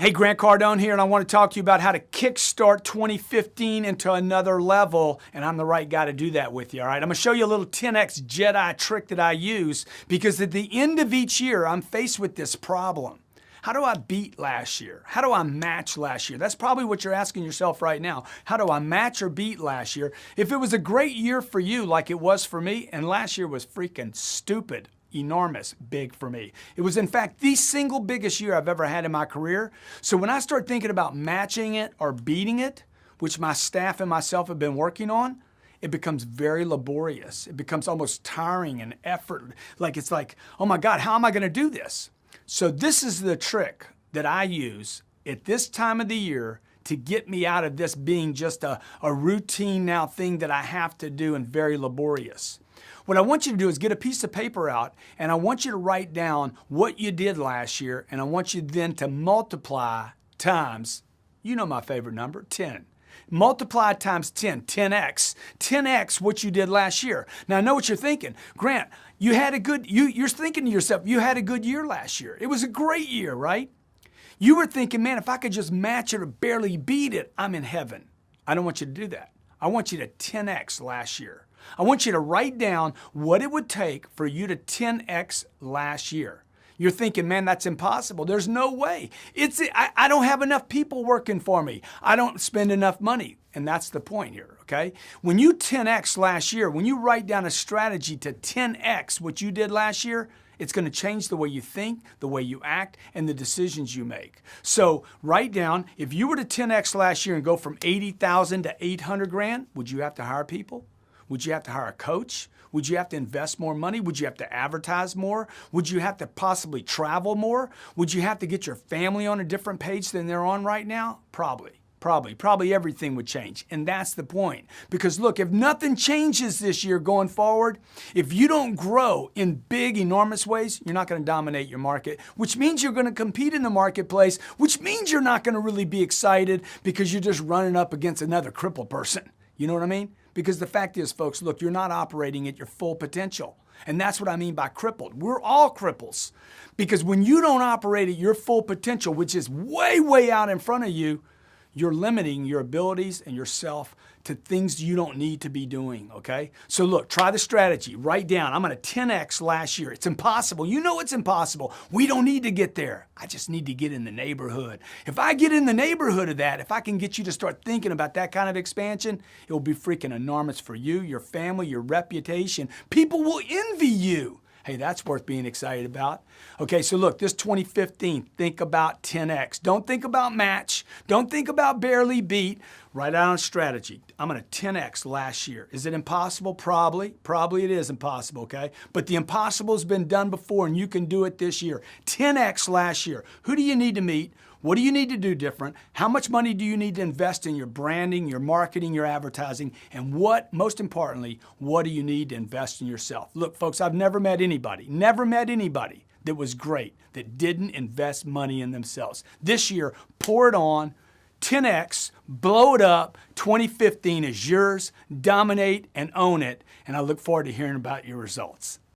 Hey, Grant Cardone here, and I want to talk to you about how to kickstart 2015 into another level, and I'm the right guy to do that with you, all right? I'm going to show you a little 10X Jedi trick that I use because at the end of each year, I'm faced with this problem. How do I beat last year? How do I match last year? That's probably what you're asking yourself right now. How do I match or beat last year? If it was a great year for you like it was for me, and last year was freaking stupid, enormous, big for me. It was in fact the single biggest year I've ever had in my career. So when I start thinking about matching it or beating it, which my staff and myself have been working on, it becomes very laborious. It becomes almost tiring and effort. It's like, oh my God, how am I going to do this? So this is the trick that I use at this time of the year to get me out of this being just a routine now thing that I have to do and very laborious. What I want you to do is get a piece of paper out and I want you to write down what you did last year, and I want you then to multiply times, you know my favorite number, 10. Multiply times 10, 10x. 10x what you did last year. Now I know what you're thinking. Grant, you're thinking to yourself, you had a good year last year. It was a great year, right? You were thinking, man, if I could just match it or barely beat it, I'm in heaven. I don't want you to do that. I want you to 10x last year. I want you to write down what it would take for you to 10x last year. You're thinking, man, that's impossible. There's no way. I don't have enough people working for me. I don't spend enough money. And that's the point here, okay? When you 10x last year, when you write down a strategy to 10x what you did last year, it's going to change the way you think, the way you act, and the decisions you make. So write down, if you were to 10x last year and go from 80,000 to 800 grand, would you have to hire people? Would you have to hire a coach? Would you have to invest more money? Would you have to advertise more? Would you have to possibly travel more? Would you have to get your family on a different page than they're on right now? Probably everything would change. And that's the point. Because look, if nothing changes this year going forward, if you don't grow in big, enormous ways, you're not going to dominate your market, which means you're going to compete in the marketplace, which means you're not going to really be excited because you're just running up against another crippled person. You know what I mean? Because the fact is, folks, look, you're not operating at your full potential. And that's what I mean by crippled. We're all cripples. Because when you don't operate at your full potential, which is way, way out in front of you, you're limiting your abilities and yourself to things you don't need to be doing, okay? So look, try the strategy. Write down, I'm going to 10x last year. It's impossible. You know it's impossible. We don't need to get there. I just need to get in the neighborhood. If I get in the neighborhood of that, if I can get you to start thinking about that kind of expansion, it will be freaking enormous for you, your family, your reputation. People will envy you. Hey, that's worth being excited about. Okay, so look, this 2015, think about 10x. Don't think about match. Don't think about barely beat. Write down a strategy. I'm going to 10x last year. Is it impossible? Probably. Probably it is impossible, okay? But the impossible has been done before, and you can do it this year. 10x last year. Who do you need to meet? What do you need to do different? How much money do you need to invest in your branding, your marketing, your advertising? And most importantly, what do you need to invest in yourself? Look, folks, I've never met anybody that was great that didn't invest money in themselves. This year, pour it on, 10x, blow it up. 2015 is yours. Dominate and own it. And I look forward to hearing about your results.